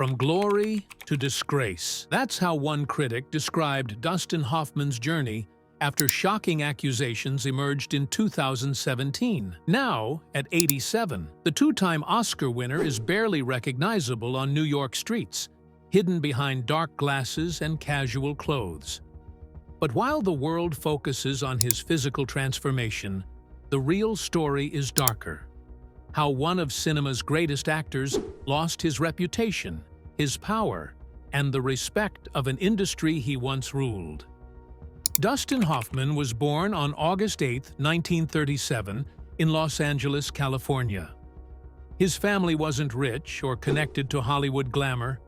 From glory to disgrace. That's how one critic described Dustin Hoffman's journey after shocking accusations emerged in 2017. Now, at 87, the two-time Oscar winner is barely recognizable on New York streets, hidden behind dark glasses and casual clothes. But while the world focuses on his physical transformation, the real story is darker. How one of cinema's greatest actors lost his reputation, his power, and the respect of an industry he once ruled. Dustin Hoffman was born on August 8, 1937, in Los Angeles, California. His family wasn't rich or connected to Hollywood glamour.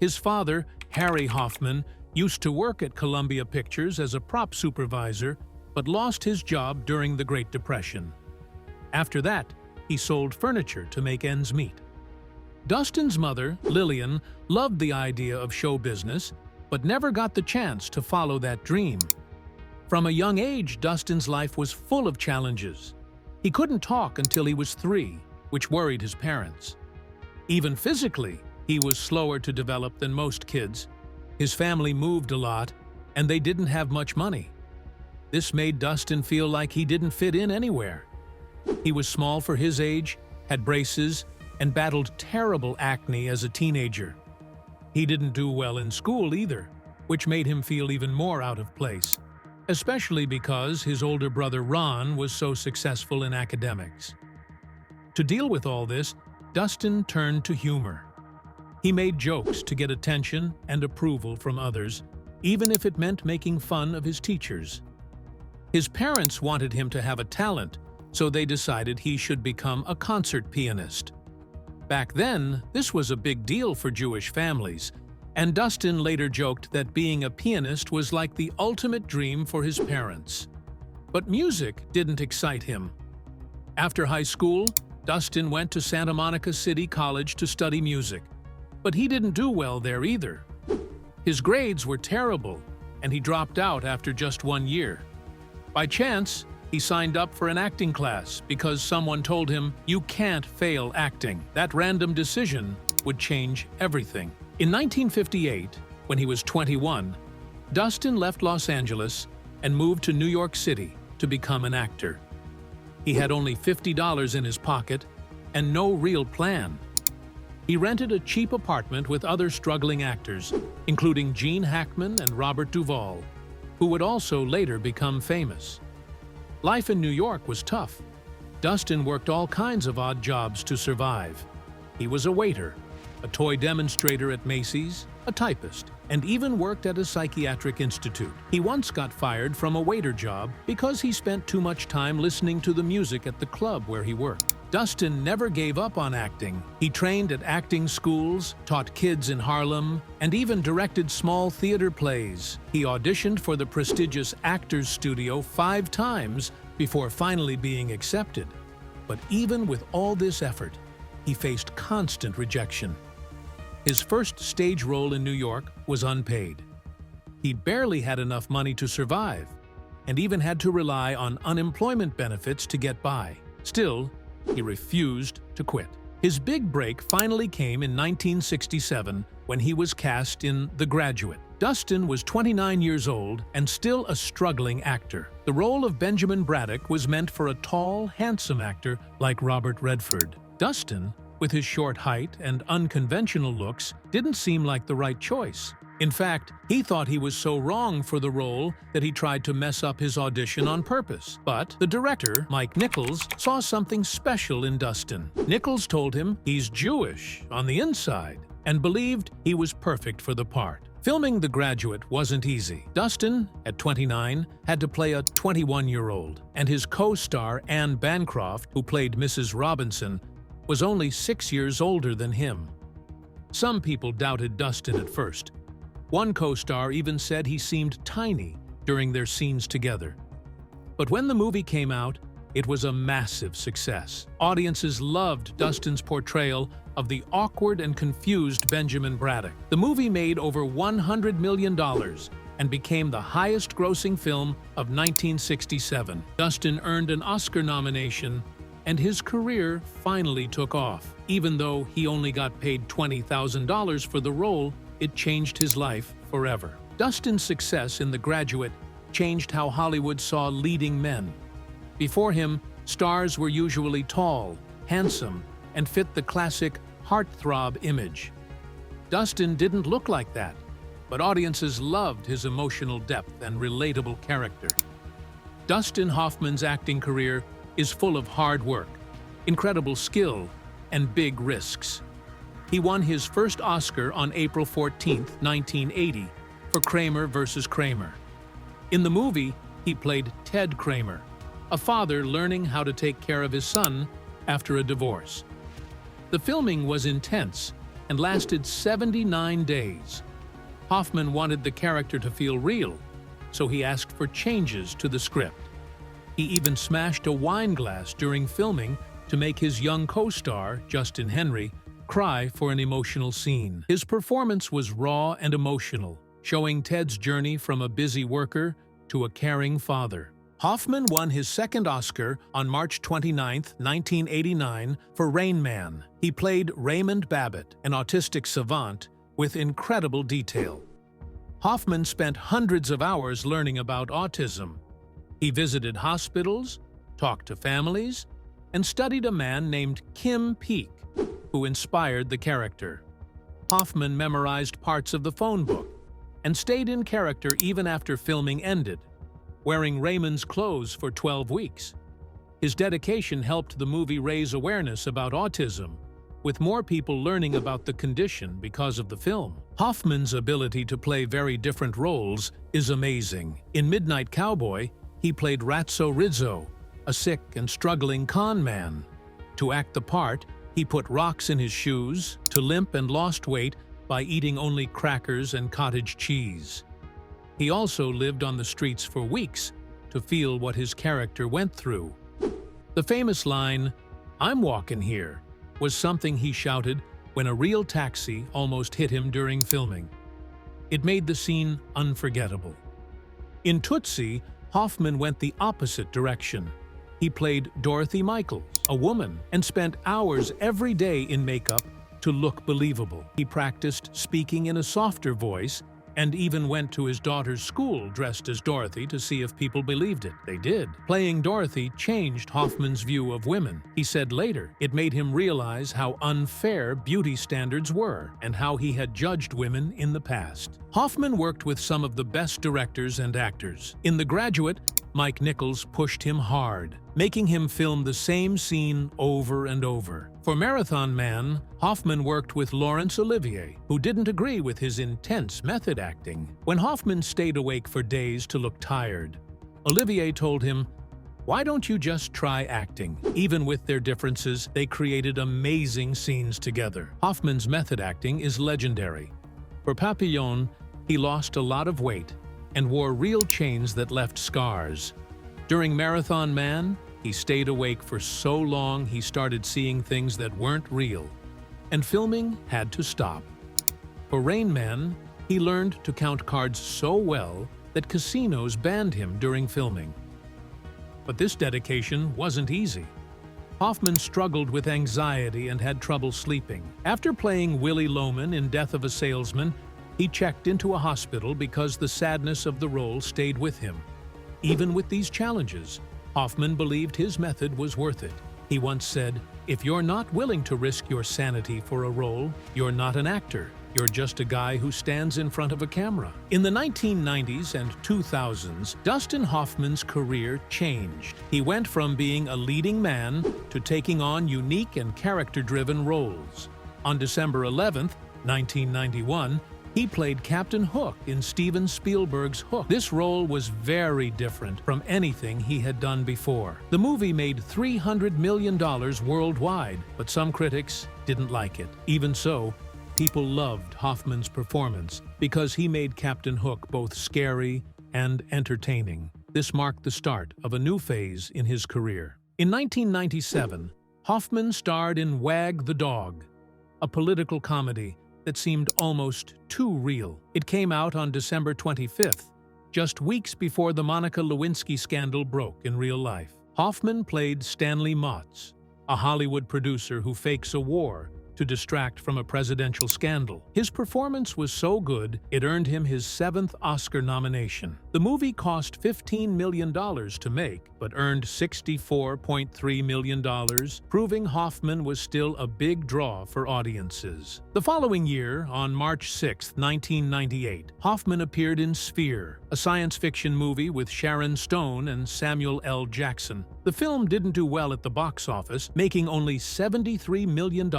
His father, Harry Hoffman, used to work at Columbia Pictures as a prop supervisor, but lost his job during the Great Depression. After that, he sold furniture to make ends meet. Dustin's mother, Lillian, loved the idea of show business, but never got the chance to follow that dream. From a young age, Dustin's life was full of challenges. He couldn't talk until he was 3, which worried his parents. Even physically, he was slower to develop than most kids. His family moved a lot, and they didn't have much money. This made Dustin feel like he didn't fit in anywhere. He was small for his age, had braces, and battled terrible acne as a teenager. He didn't do well in school either, which made him feel even more out of place, especially because his older brother Ron was so successful in academics. To deal with all this, Dustin turned to humor. He made jokes to get attention and approval from others, even if it meant making fun of his teachers. His parents wanted him to have a talent, so they decided he should become a concert pianist. Back then, this was a big deal for Jewish families, and Dustin later joked that being a pianist was like the ultimate dream for his parents. But music didn't excite him. After high school, Dustin went to Santa Monica City College to study music, but he didn't do well there either. His grades were terrible, and he dropped out after just 1 year. By chance, he signed up for an acting class because someone told him, "You can't fail acting." That random decision would change everything. In 1958, when he was 21, Dustin left Los Angeles and moved to New York City to become an actor. He had only $50 in his pocket and no real plan. He rented a cheap apartment with other struggling actors, including Gene Hackman and Robert Duvall, who would also later become famous. Life in New York was tough. Dustin worked all kinds of odd jobs to survive. He was a waiter, a toy demonstrator at Macy's, a typist, and even worked at a psychiatric institute. He once got fired from a waiter job because he spent too much time listening to the music at the club where he worked. Dustin never gave up on acting. He trained at acting schools, taught kids in Harlem, and even directed small theater plays. He auditioned for the prestigious Actors Studio 5 times before finally being accepted. But even with all this effort, he faced constant rejection. His first stage role in New York was unpaid. He barely had enough money to survive, and even had to rely on unemployment benefits to get by. Still, he refused to quit. His big break finally came in 1967 when he was cast in The Graduate. Dustin was 29 years old and still a struggling actor. The role of Benjamin Braddock was meant for a tall, handsome actor like Robert Redford. Dustin, with his short height and unconventional looks, didn't seem like the right choice. In fact, he thought he was so wrong for the role that he tried to mess up his audition on purpose. But the director, Mike Nichols, saw something special in Dustin. Nichols told him he's Jewish on the inside and believed he was perfect for the part. Filming The Graduate wasn't easy. Dustin, at 29, had to play a 21-year-old, and his co-star Anne Bancroft, who played Mrs. Robinson, was only 6 years older than him. Some people doubted Dustin at first. One co-star even said he seemed tiny during their scenes together. But when the movie came out, it was a massive success. Audiences loved Dustin's portrayal of the awkward and confused Benjamin Braddock. The movie made over $100 million and became the highest-grossing film of 1967. Dustin earned an Oscar nomination and his career finally took off. Even though he only got paid $20,000 for the role, it changed his life forever. Dustin's success in The Graduate changed how Hollywood saw leading men. Before him, stars were usually tall, handsome, and fit the classic heartthrob image. Dustin didn't look like that, but audiences loved his emotional depth and relatable character. Dustin Hoffman's acting career is full of hard work, incredible skill, and big risks. He won his first Oscar on April 14, 1980, for Kramer vs. Kramer. In the movie, he played Ted Kramer, a father learning how to take care of his son after a divorce. The filming was intense and lasted 79 days. Hoffman wanted the character to feel real, so he asked for changes to the script. He even smashed a wine glass during filming to make his young co-star, Justin Henry, cry for an emotional scene. His performance was raw and emotional, showing Ted's journey from a busy worker to a caring father. Hoffman won his second Oscar on March 29, 1989, for Rain Man. He played Raymond Babbitt, an autistic savant, with incredible detail. Hoffman spent hundreds of hours learning about autism. He visited hospitals, talked to families, and studied a man named Kim Peek, who inspired the character. Hoffman memorized parts of the phone book and stayed in character even after filming ended, wearing Raymond's clothes for 12 weeks. His dedication helped the movie raise awareness about autism, with more people learning about the condition because of the film. Hoffman's ability to play very different roles is amazing. In Midnight Cowboy, he played Ratso Rizzo, a sick and struggling con man. To act the part, he put rocks in his shoes, to limp and lost weight by eating only crackers and cottage cheese. He also lived on the streets for weeks to feel what his character went through. The famous line, "I'm walking here," was something he shouted when a real taxi almost hit him during filming. It made the scene unforgettable. In Tootsie, Hoffman went the opposite direction. He played Dorothy Michaels, a woman, and spent hours every day in makeup to look believable. He practiced speaking in a softer voice and even went to his daughter's school dressed as Dorothy to see if people believed it. They did. Playing Dorothy changed Hoffman's view of women. He said later, it made him realize how unfair beauty standards were and how he had judged women in the past. Hoffman worked with some of the best directors and actors. In The Graduate, Mike Nichols pushed him hard, making him film the same scene over and over. For Marathon Man, Hoffman worked with Laurence Olivier, who didn't agree with his intense method acting. When Hoffman stayed awake for days to look tired, Olivier told him, "Why don't you just try acting?" Even with their differences, they created amazing scenes together. Hoffman's method acting is legendary. For Papillon, he lost a lot of weight and wore real chains that left scars. During Marathon Man, he stayed awake for so long he started seeing things that weren't real, and filming had to stop. For Rain Man, he learned to count cards so well that casinos banned him during filming. But this dedication wasn't easy. Hoffman struggled with anxiety and had trouble sleeping. After playing Willie Loman in Death of a Salesman, he checked into a hospital because the sadness of the role stayed with him. Even with these challenges, Hoffman believed his method was worth it. He once said, "If you're not willing to risk your sanity for a role, you're not an actor. You're just a guy who stands in front of a camera." In the 1990s and 2000s, Dustin Hoffman's career changed. He went from being a leading man to taking on unique and character-driven roles. On December 11, 1991, he played Captain Hook in Steven Spielberg's Hook. This role was very different from anything he had done before. The movie made $300 million worldwide, but some critics didn't like it. Even so, people loved Hoffman's performance because he made Captain Hook both scary and entertaining. This marked the start of a new phase in his career. In 1997, Hoffman starred in Wag the Dog, a political comedy that seemed almost too real. It came out on December 25th, just weeks before the Monica Lewinsky scandal broke in real life. Hoffman played Stanley Motz, a Hollywood producer who fakes a war to distract from a presidential scandal. His performance was so good, it earned him his 7th Oscar nomination. The movie cost $15 million to make, but earned $64.3 million, proving Hoffman was still a big draw for audiences. The following year, on March 6, 1998, Hoffman appeared in Sphere, a science fiction movie with Sharon Stone and Samuel L. Jackson. The film didn't do well at the box office, making only $73 million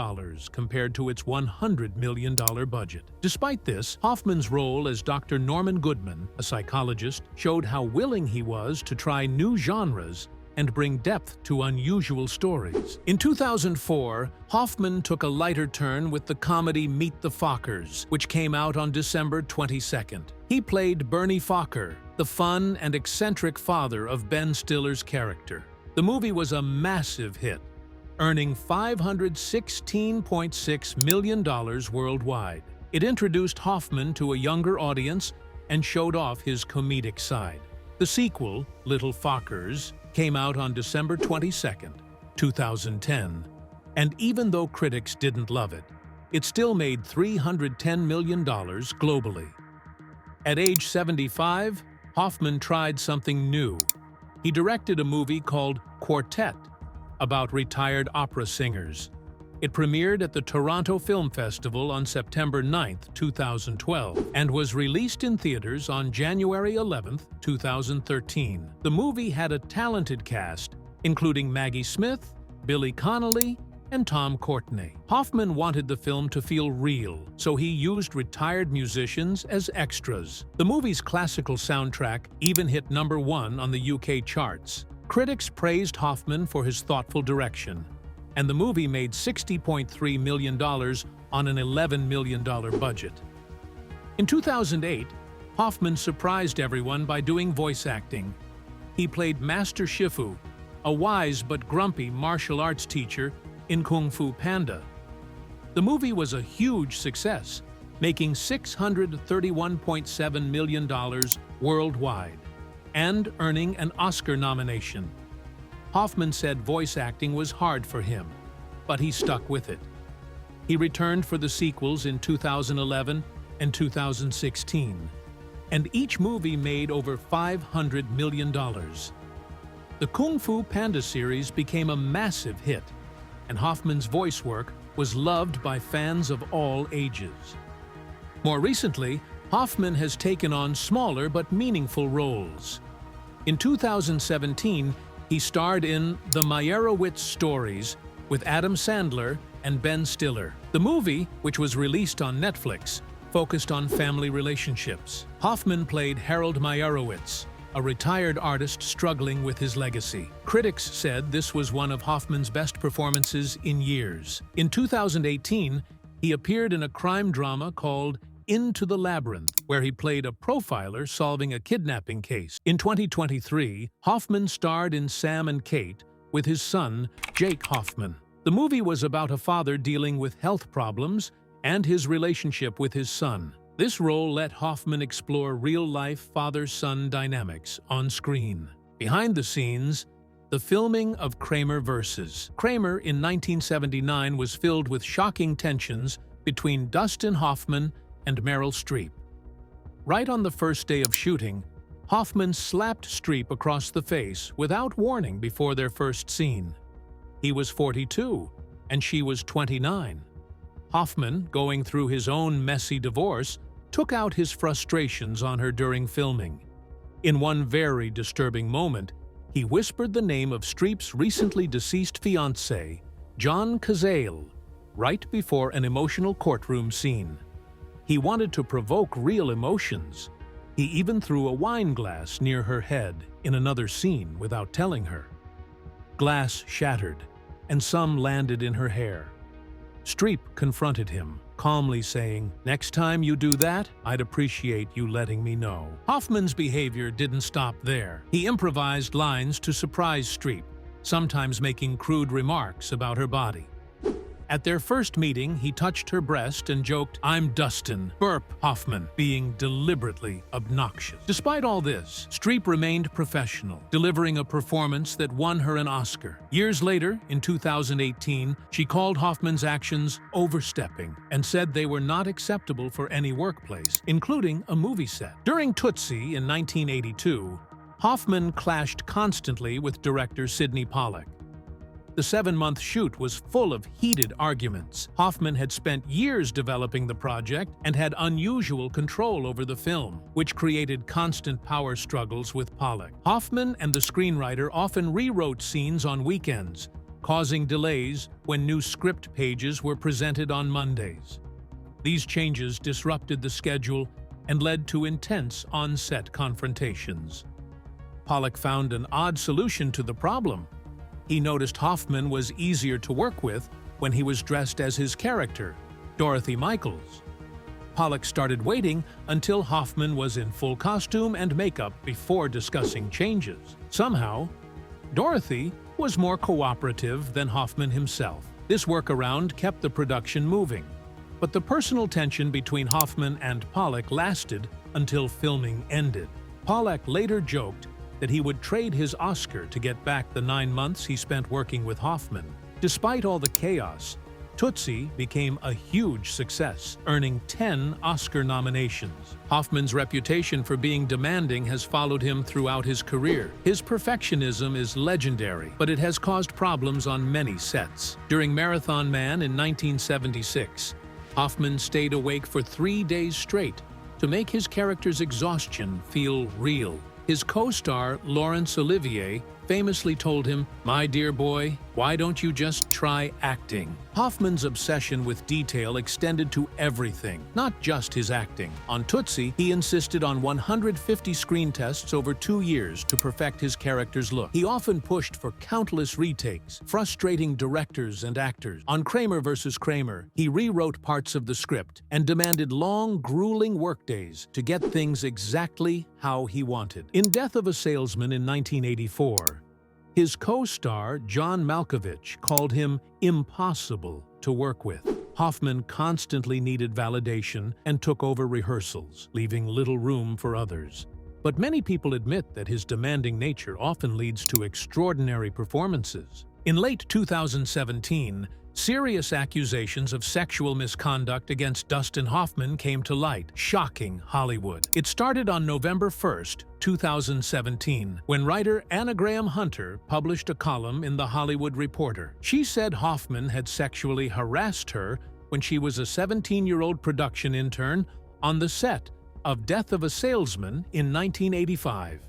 compared to its $100 million budget. Despite this, Hoffman's role as Dr. Norman Goodman, a psychologist, showed how willing he was to try new genres and bring depth to unusual stories. In 2004, Hoffman took a lighter turn with the comedy Meet the Fockers, which came out on December 22nd. He played Bernie Focker, the fun and eccentric father of Ben Stiller's character. The movie was a massive hit, earning $516.6 million worldwide. It introduced Hoffman to a younger audience and showed off his comedic side. The sequel, Little Fockers, came out on December 22, 2010, and even though critics didn't love it, it still made $310 million globally. At age 75, Hoffman tried something new. He directed a movie called Quartet, about retired opera singers. It premiered at the Toronto Film Festival on September 9, 2012, and was released in theaters on January 11, 2013. The movie had a talented cast, including Maggie Smith, Billy Connolly, and Tom Courtenay. Hoffman wanted the film to feel real, so he used retired musicians as extras. The movie's classical soundtrack even hit #1 on the UK charts. Critics praised Hoffman for his thoughtful direction, and the movie made $60.3 million on an $11 million budget. In 2008, Hoffman surprised everyone by doing voice acting. He played Master Shifu, a wise but grumpy martial arts teacher in Kung Fu Panda. The movie was a huge success, making $631.7 million worldwide and earning an Oscar nomination. Hoffman said voice acting was hard for him, but he stuck with it. He returned for the sequels in 2011 and 2016, and each movie made over $500 million. The Kung Fu Panda series became a massive hit, and Hoffman's voice work was loved by fans of all ages. More recently, Hoffman has taken on smaller but meaningful roles. In 2017, he starred in The Meyerowitz Stories with Adam Sandler and Ben Stiller. The movie, which was released on Netflix, focused on family relationships. Hoffman played Harold Meyerowitz, a retired artist struggling with his legacy. Critics said this was one of Hoffman's best performances in years. In 2018, he appeared in a crime drama called Into the Labyrinth, where he played a profiler solving a kidnapping case. In 2023, Hoffman starred in Sam and Kate with his son, Jake Hoffman. The movie was about a father dealing with health problems and his relationship with his son. This role let Hoffman explore real-life father-son dynamics on screen. Behind the scenes, the filming of Kramer vs. Kramer in 1979 was filled with shocking tensions between Dustin Hoffman and Meryl Streep. Right on the first day of shooting, Hoffman slapped Streep across the face without warning before their first scene. He was 42, and she was 29. Hoffman, going through his own messy divorce, took out his frustrations on her during filming. In one very disturbing moment, he whispered the name of Streep's recently deceased fiancé, John Cazale, right before an emotional courtroom scene. He wanted to provoke real emotions. He even threw a wine glass near her head in another scene without telling her. Glass shattered, and some landed in her hair. Streep confronted him, calmly saying, "Next time you do that, I'd appreciate you letting me know." Hoffman's behavior didn't stop there. He improvised lines to surprise Streep, sometimes making crude remarks about her body. At their first meeting, he touched her breast and joked, "I'm Dustin Hoffman," being deliberately obnoxious. Despite all this, Streep remained professional, delivering a performance that won her an Oscar. Years later, in 2018, she called Hoffman's actions overstepping and said they were not acceptable for any workplace, including a movie set. During Tootsie in 1982, Hoffman clashed constantly with director Sidney Pollack. The 7-month shoot was full of heated arguments. Hoffman had spent years developing the project and had unusual control over the film, which created constant power struggles with Pollack. Hoffman and the screenwriter often rewrote scenes on weekends, causing delays when new script pages were presented on Mondays. These changes disrupted the schedule and led to intense on-set confrontations. Pollack found an odd solution to the problem. He noticed Hoffman was easier to work with when he was dressed as his character, Dorothy Michaels. Pollack started waiting until Hoffman was in full costume and makeup before discussing changes. Somehow, Dorothy was more cooperative than Hoffman himself. This workaround kept the production moving, but the personal tension between Hoffman and Pollack lasted until filming ended. Pollack later joked that he would trade his Oscar to get back the 9 months he spent working with Hoffman. Despite all the chaos, Tootsie became a huge success, earning 10 Oscar nominations. Hoffman's reputation for being demanding has followed him throughout his career. His perfectionism is legendary, but it has caused problems on many sets. During Marathon Man in 1976, Hoffman stayed awake for 3 days straight to make his character's exhaustion feel real. His co-star, Laurence Olivier, famously told him, "My dear boy, why don't you just try acting?" Hoffman's obsession with detail extended to everything, not just his acting. On Tootsie, he insisted on 150 screen tests over 2 years to perfect his character's look. He often pushed for countless retakes, frustrating directors and actors. On Kramer vs. Kramer, he rewrote parts of the script and demanded long, grueling workdays to get things exactly how he wanted. In Death of a Salesman in 1984, his co-star, John Malkovich, called him impossible to work with. Hoffman constantly needed validation and took over rehearsals, leaving little room for others. But many people admit that his demanding nature often leads to extraordinary performances. In late 2017, serious accusations of sexual misconduct against Dustin Hoffman came to light, shocking Hollywood. It started on November 1st, 2017, when writer Anna Graham Hunter published a column in The Hollywood Reporter. She said Hoffman had sexually harassed her when she was a 17-year-old production intern on the set of Death of a Salesman in 1985.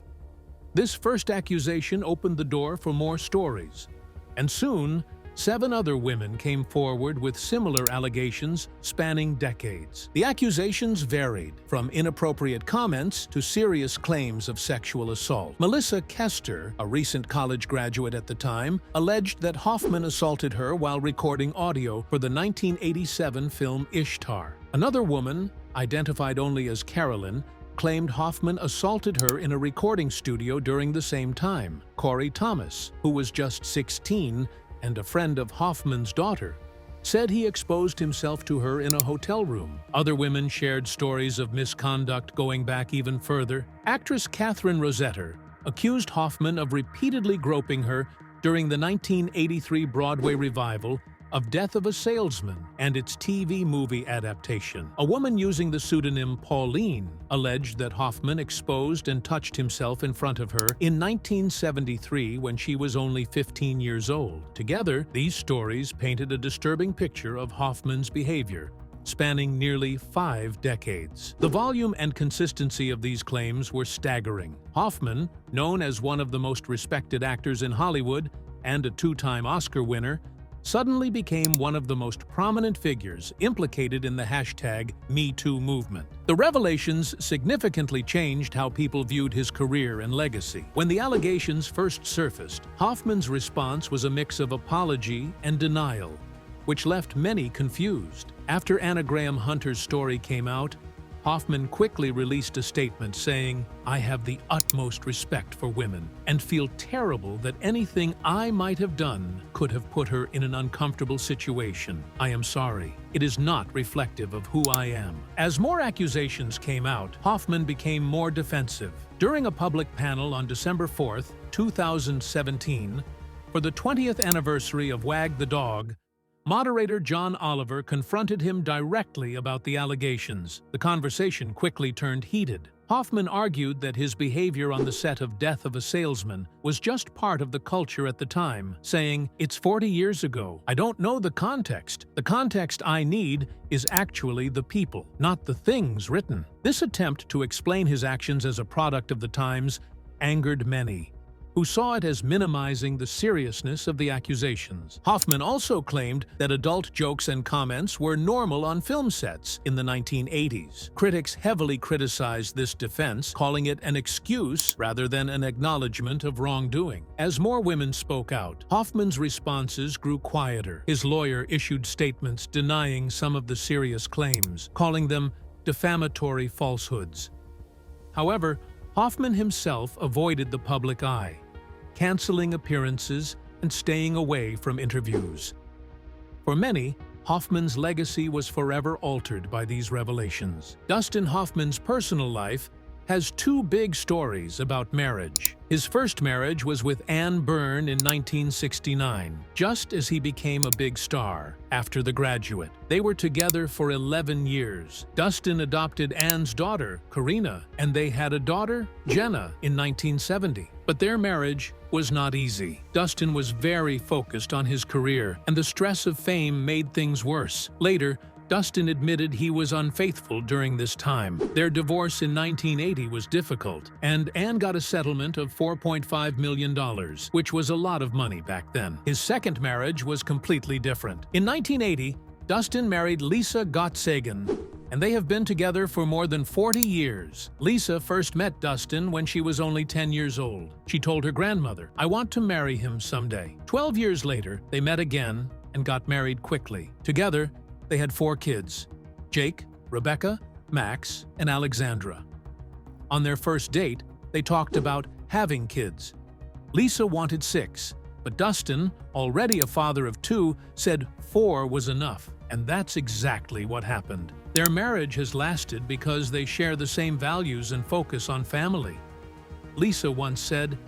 This first accusation opened the door for more stories, and soon, 7 other women came forward with similar allegations spanning decades. The accusations varied, from inappropriate comments to serious claims of sexual assault. Melissa Kester, a recent college graduate at the time, alleged that Hoffman assaulted her while recording audio for the 1987 film Ishtar. Another woman, identified only as Carolyn, claimed Hoffman assaulted her in a recording studio during the same time. Corey Thomas, who was just 16, and a friend of Hoffman's daughter, said he exposed himself to her in a hotel room. Other women shared stories of misconduct going back even further. Actress Catherine Rossetter accused Hoffman of repeatedly groping her during the 1983 Broadway revival of Death of a Salesman and its TV movie adaptation. A woman using the pseudonym Pauline alleged that Hoffman exposed and touched himself in front of her in 1973 when she was only 15 years old. Together, these stories painted a disturbing picture of Hoffman's behavior, spanning nearly 5 decades. The volume and consistency of these claims were staggering. Hoffman, known as one of the most respected actors in Hollywood and a 2-time Oscar winner, suddenly became one of the most prominent figures implicated in the hashtag #MeToo movement. The revelations significantly changed how people viewed his career and legacy. When the allegations first surfaced, Hoffman's response was a mix of apology and denial, which left many confused. After Anna Graham Hunter's story came out, Hoffman quickly released a statement saying, "I have the utmost respect for women and feel terrible that anything I might have done could have put her in an uncomfortable situation. I am sorry. It is not reflective of who I am." As more accusations came out, Hoffman became more defensive. During a public panel on December 4, 2017, for the 20th anniversary of Wag the Dog, moderator John Oliver confronted him directly about the allegations. The conversation quickly turned heated. Hoffman argued that his behavior on the set of Death of a Salesman was just part of the culture at the time, saying, "It's 40 years ago. I don't know the context. The context I need is actually the people, not the things written." This attempt to explain his actions as a product of the times angered many, who saw it as minimizing the seriousness of the accusations. Hoffman also claimed that adult jokes and comments were normal on film sets in the 1980s. Critics heavily criticized this defense, calling it an excuse rather than an acknowledgement of wrongdoing. As more women spoke out, Hoffman's responses grew quieter. His lawyer issued statements denying some of the serious claims, calling them defamatory falsehoods. However, Hoffman himself avoided the public eye, canceling appearances and staying away from interviews. For many, Hoffman's legacy was forever altered by these revelations. Dustin Hoffman's personal life has two big stories about marriage. His first marriage was with Ann Byrne in 1969, just as he became a big star after The Graduate. They were together for 11 years. Dustin adopted Ann's daughter, Karina, and they had a daughter, Jenna, in 1970. But their marriage was not easy. Dustin was very focused on his career, and the stress of fame made things worse. Later, Dustin admitted he was unfaithful during this time. Their divorce in 1980 was difficult, and Ann got a settlement of $4.5 million, which was a lot of money back then. His second marriage was completely different. In 1980, Dustin married Lisa Gottsagen, and they have been together for more than 40 years. Lisa first met Dustin when she was only 10 years old. She told her grandmother, "I want to marry him someday." 12 years later, they met again and got married quickly. Together, they had 4 kids: Jake, Rebecca, Max, and Alexandra. On their first date, they talked about having kids. Lisa wanted 6, but Dustin, already a father of 2, said 4 was enough, and that's exactly what happened. Their marriage has lasted because they share the same values and focus on family. Lisa once said,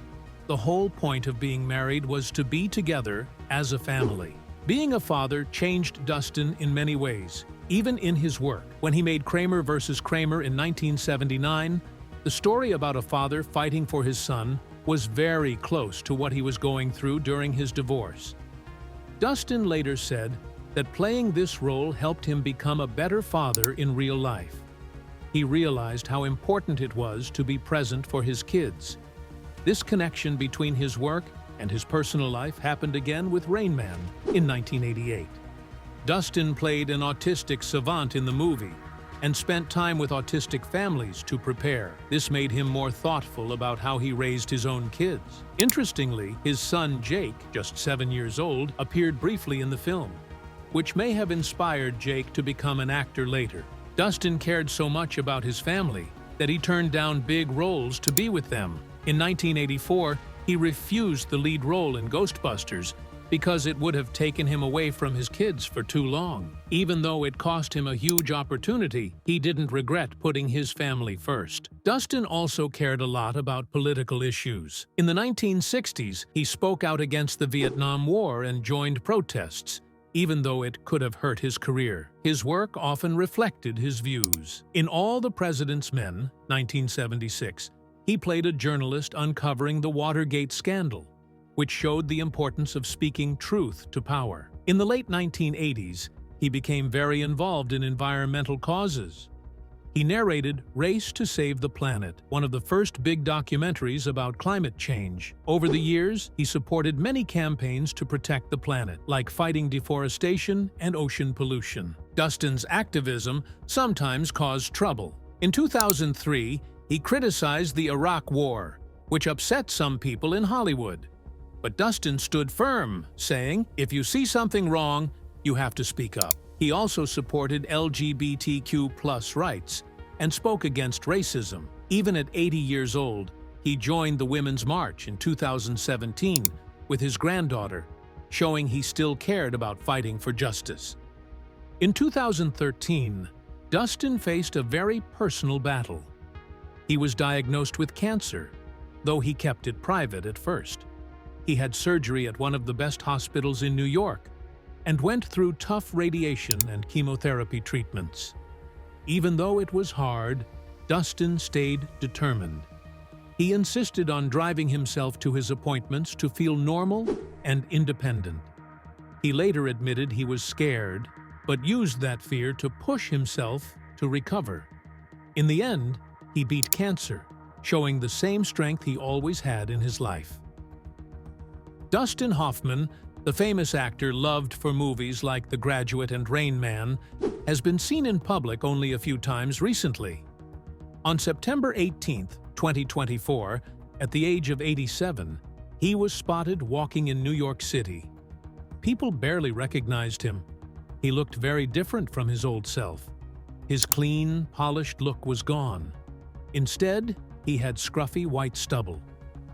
"The whole point of being married was to be together as a family." Being a father changed Dustin in many ways, even in his work. When he made Kramer vs. Kramer in 1979, the story about a father fighting for his son was very close to what he was going through during his divorce. Dustin later said that playing this role helped him become a better father in real life. He realized how important it was to be present for his kids. This connection between his work and his personal life happened again with Rain Man in 1988. Dustin played an autistic savant in the movie and spent time with autistic families to prepare. This made him more thoughtful about how he raised his own kids. Interestingly, his son Jake, just 7 years old, appeared briefly in the film, which may have inspired Jake to become an actor later. Dustin cared so much about his family that he turned down big roles to be with them. In 1984, he refused the lead role in Ghostbusters because it would have taken him away from his kids for too long. Even though it cost him a huge opportunity, he didn't regret putting his family first. Dustin also cared a lot about political issues. In the 1960s, he spoke out against the Vietnam War and joined protests, even though it could have hurt his career. His work often reflected his views. In All the President's Men, 1976, he played a journalist uncovering the Watergate scandal, which showed the importance of speaking truth to power. In the late 1980s, he became very involved in environmental causes. He narrated Race to Save the Planet, one of the first big documentaries about climate change. Over the years, he supported many campaigns to protect the planet, like fighting deforestation and ocean pollution. Dustin's activism sometimes caused trouble. In 2003, he criticized the Iraq War, which upset some people in Hollywood. But Dustin stood firm, saying, "If you see something wrong, you have to speak up." He also supported LGBTQ+ rights, and spoke against racism. Even at 80 years old, he joined the Women's March in 2017 with his granddaughter, showing he still cared about fighting for justice. In 2013, Dustin faced a very personal battle. He was diagnosed with cancer, though he kept it private at first. He had surgery at one of the best hospitals in New York and went through tough radiation and chemotherapy treatments. Even though it was hard, Dustin stayed determined. He insisted on driving himself to his appointments to feel normal and independent. He later admitted he was scared, but used that fear to push himself to recover. In the end, he beat cancer, showing the same strength he always had in his life. Dustin Hoffman, the famous actor loved for movies like The Graduate and Rain Man, has been seen in public only a few times recently. On September 18, 2024, at the age of 87, he was spotted walking in New York City. People barely recognized him. He looked very different from his old self. His clean, polished look was gone. Instead, he had scruffy white stubble,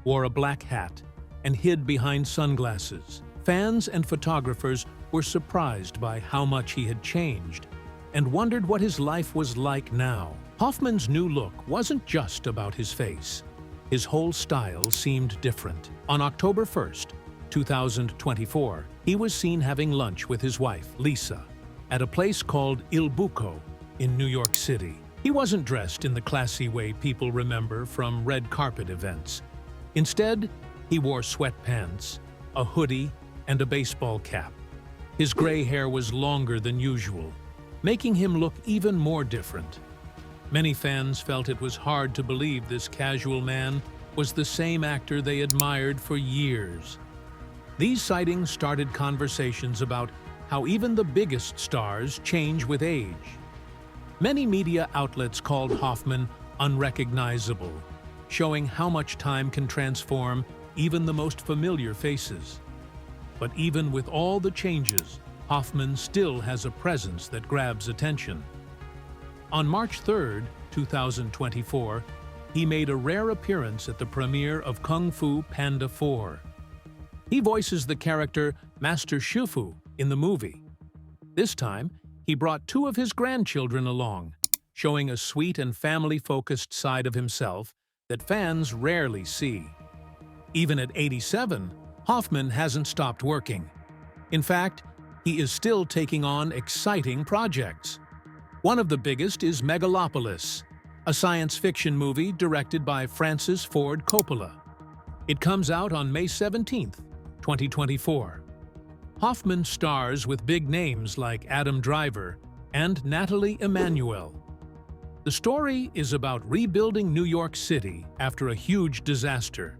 wore a black hat, and hid behind sunglasses. Fans and photographers were surprised by how much he had changed and wondered what his life was like now. Hoffman's new look wasn't just about his face. His whole style seemed different. On October 1st, 2024, he was seen having lunch with his wife, Lisa, at a place called Il Buco in New York City. He wasn't dressed in the classy way people remember from red carpet events. Instead, he wore sweatpants, a hoodie, and a baseball cap. His gray hair was longer than usual, making him look even more different. Many fans felt it was hard to believe this casual man was the same actor they admired for years. These sightings started conversations about how even the biggest stars change with age. Many media outlets called Hoffman unrecognizable, showing how much time can transform even the most familiar faces. But even with all the changes, Hoffman still has a presence that grabs attention. On March 3, 2024, he made a rare appearance at the premiere of Kung Fu Panda 4. He voices the character Master Shifu in the movie. This time, he brought two of his grandchildren along, showing a sweet and family-focused side of himself that fans rarely see. Even at 87, Hoffman hasn't stopped working. In fact, he is still taking on exciting projects. One of the biggest is Megalopolis, a science fiction movie directed by Francis Ford Coppola. It comes out on May 17, 2024. Hoffman stars with big names like Adam Driver and Natalie Emmanuel. The story is about rebuilding New York City after a huge disaster.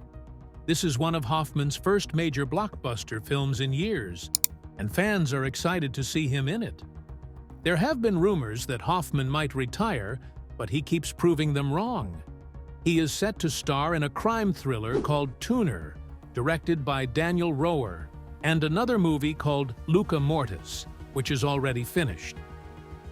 This is one of Hoffman's first major blockbuster films in years, and fans are excited to see him in it. There have been rumors that Hoffman might retire, but he keeps proving them wrong. He is set to star in a crime thriller called Tuner, directed by Daniel Roher, and another movie called Luca Mortis, which is already finished.